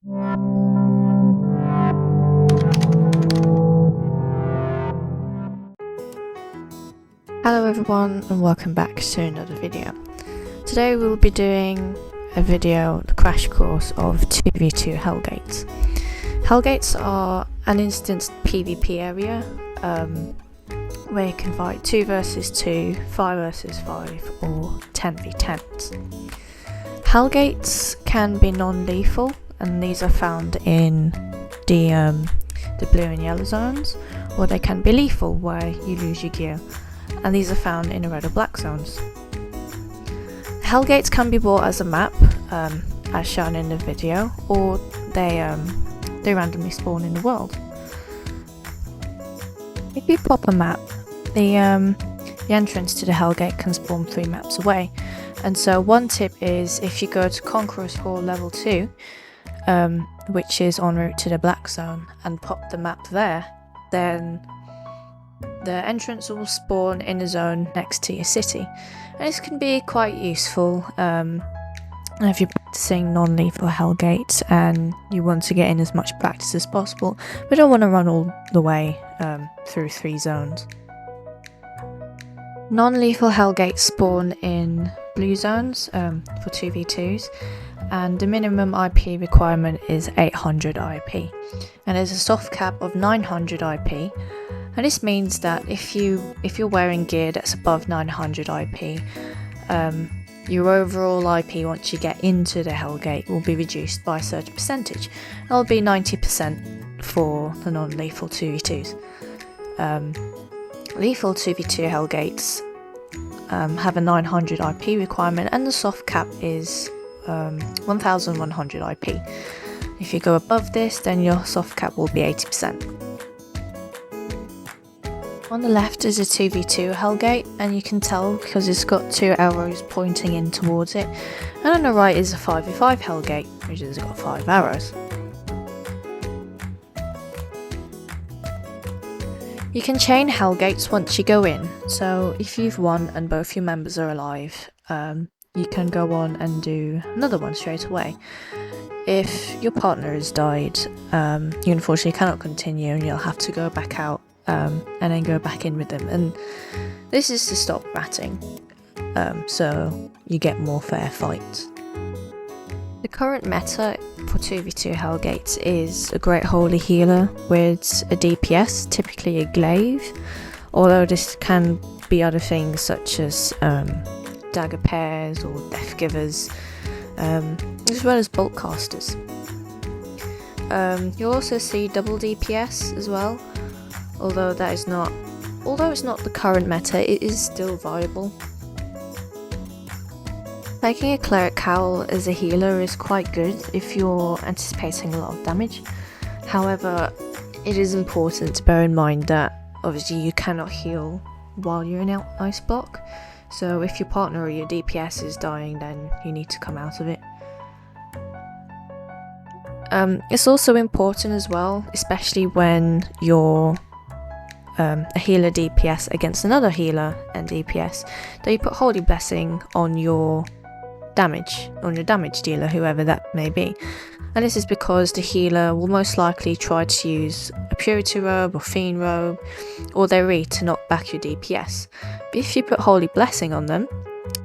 Hello everyone and welcome back to another video. Today we will be doing a video, the crash course of 2v2 Hellgates. Hellgates are an instanced PvP area where you can fight 2 versus 2, 5 versus 5 or 10v10s. Hellgates can be non-lethal and these are found in the blue and yellow zones, or they can be lethal where you lose your gear, and these are found in the red or black zones. Hellgates can be bought as a map, as shown in the video, or they randomly spawn in the world. If you pop a map, the entrance to the Hellgate can spawn 3 maps away, and so one tip is if you go to Conqueror's Hall level 2, which is en route to the black zone, and pop the map there, then the entrance will spawn in a zone next to your city. And this can be quite useful if you're practicing non-lethal Hellgates and you want to get in as much practice as possible, but don't want to run all the way through 3 zones. Non-lethal Hellgates spawn in blue zones for 2v2s, and the minimum IP requirement is 800 IP, and there's a soft cap of 900 IP. And this means that if you're wearing gear that's above 900 IP, your overall IP once you get into the Hellgate will be reduced by a certain percentage. That'll be 90% for the non-lethal 2v2s. Lethal 2v2 Hellgates have a 900 IP requirement, and the soft cap is 1100 IP. If you go above this, then your soft cap will be 80%. On the left is a 2v2 Hellgate, and you can tell because it's got 2 arrows pointing in towards it, and on the right is a 5v5 Hellgate, which has got 5 arrows. You can chain Hellgates once you go in, so if you've won and both your members are alive, you can go on and do another one straight away. If your partner has died, you unfortunately cannot continue and you'll have to go back out and then go back in with them, and this is to stop ratting, so you get more fair fights. The current meta for 2v2 Hellgates is a Great Holy Healer with a DPS, typically a glaive, although this can be other things such as dagger pairs or death givers, as well as bolt casters. You'll also see double DPS as well, although it's not the current meta, it is still viable. Taking a cleric cowl as a healer is quite good if you're anticipating a lot of damage. However, it is important to bear in mind that obviously you cannot heal while you're in ice block, so if your partner or your DPS is dying, then you need to come out of it. It's also important as well, especially when you're a healer DPS against another healer and DPS, that you put Holy Blessing on your damage dealer, whoever that may be. And this is because the healer will most likely try to use a Purity Robe or Fiend Robe or their Re to knock back your DPS. But if you put Holy Blessing on them,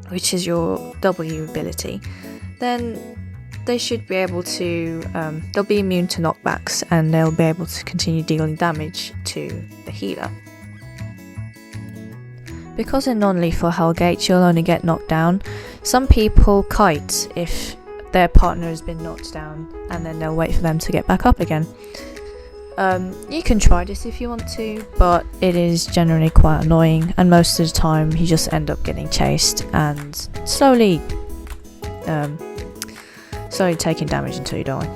which is your W ability, then they should be able to, they'll be immune to knockbacks and they'll be able to continue dealing damage to the healer. Because in non-lethal Hellgates you'll only get knocked down, some people kite if their partner has been knocked down and then they'll wait for them to get back up again. You can try this if you want to, but it is generally quite annoying, and most of the time you just end up getting chased and slowly taking damage until you die.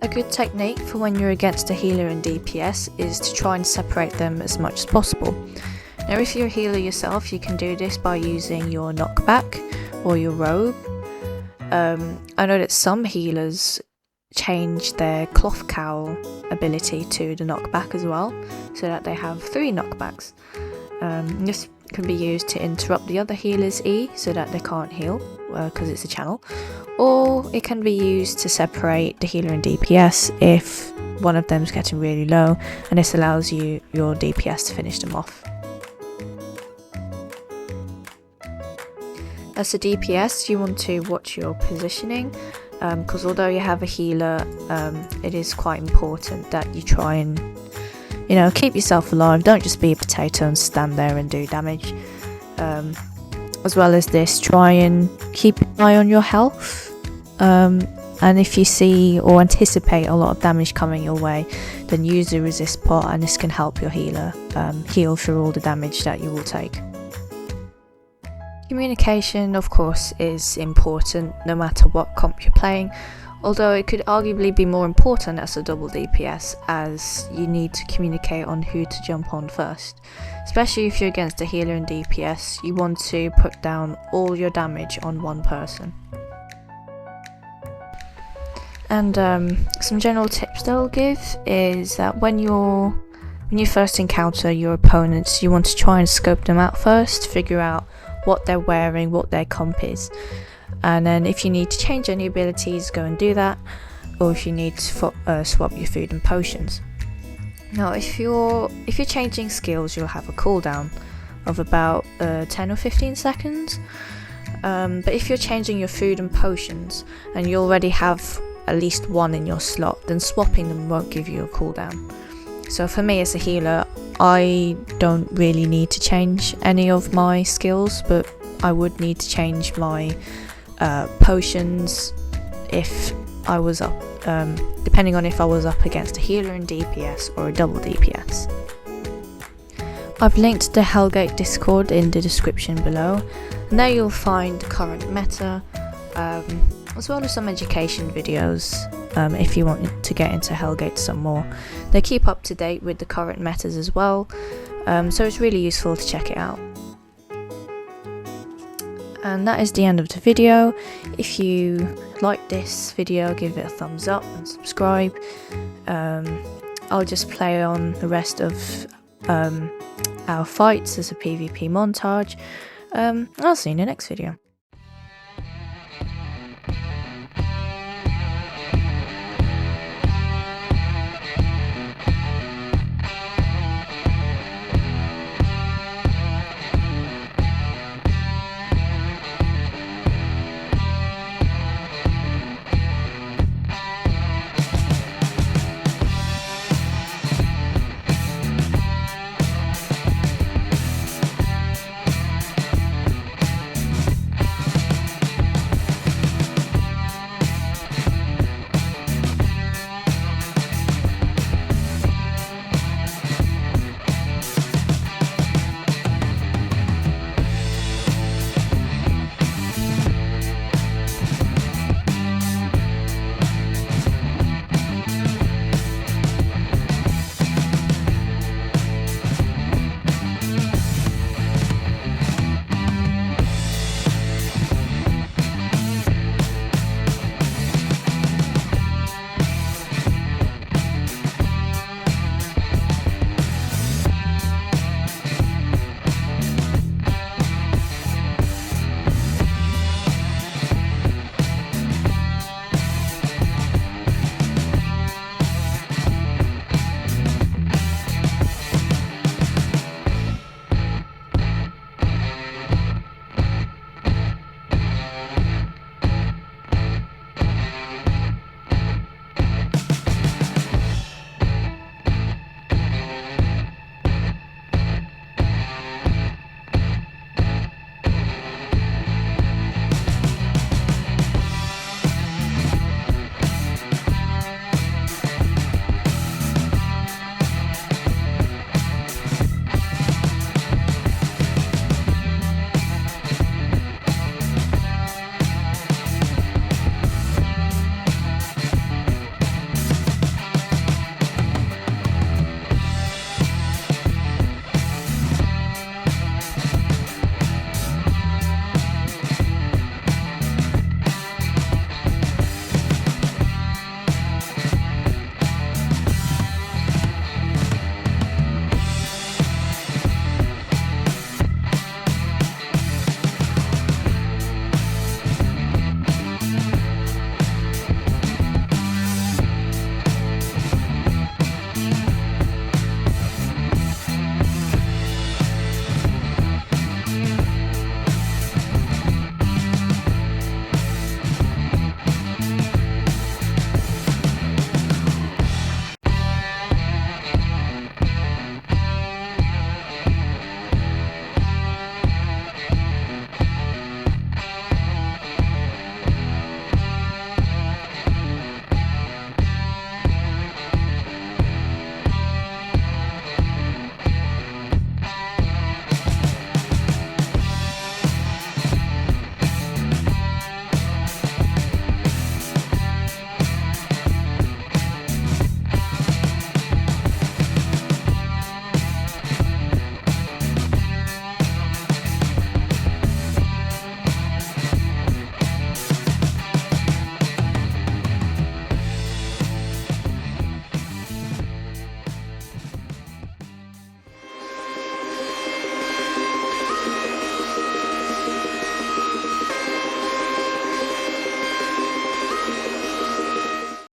A good technique for when you're against a healer and DPS is to try and separate them as much as possible. Now if you're a healer yourself, you can do this by using your knockback or your robe. I know that some healers change their cloth cowl ability to the knockback as well, so that they have 3 knockbacks. This can be used to interrupt the other healer's E so that they can't heal because it's a channel, or it can be used to separate the healer and DPS if one of them is getting really low, and this allows your DPS to finish them off. As a DPS, you want to watch your positioning, because although you have a healer, it is quite important that you try and, you know, keep yourself alive. Don't just be a potato and stand there and do damage. As well as this, try and keep an eye on your health. And if you see or anticipate a lot of damage coming your way, then use the resist pot, and this can help your healer heal through all the damage that you will take. Communication, of course, is important no matter what comp you're playing, although it could arguably be more important as a double DPS, as you need to communicate on who to jump on first. Especially if you're against a healer and DPS, you want to put down all your damage on one person. And some general tips that I'll give is that when you first encounter your opponents, you want to try and scope them out first, figure out what they're wearing, what their comp is, and then if you need to change any abilities, go and do that, or if you need to swap your food and potions. Now if you're changing skills, you'll have a cooldown of about 10 or 15 seconds, but if you're changing your food and potions and you already have at least one in your slot, then swapping them won't give you a cooldown. So for me as a healer, I don't really need to change any of my skills, but I would need to change my potions if I was up, depending on if I was up against a healer and DPS or a double DPS. I've linked the Hellgate Discord in the description below, and there you'll find the current meta, as well as some education videos if you want to get into Hellgate some more. They keep up to date with the current metas as well, so it's really useful to check it out. And that is the end of the video. If you like this video, give it a thumbs up and subscribe. I'll just play on the rest of our fights as a PvP montage. I'll see you in the next video.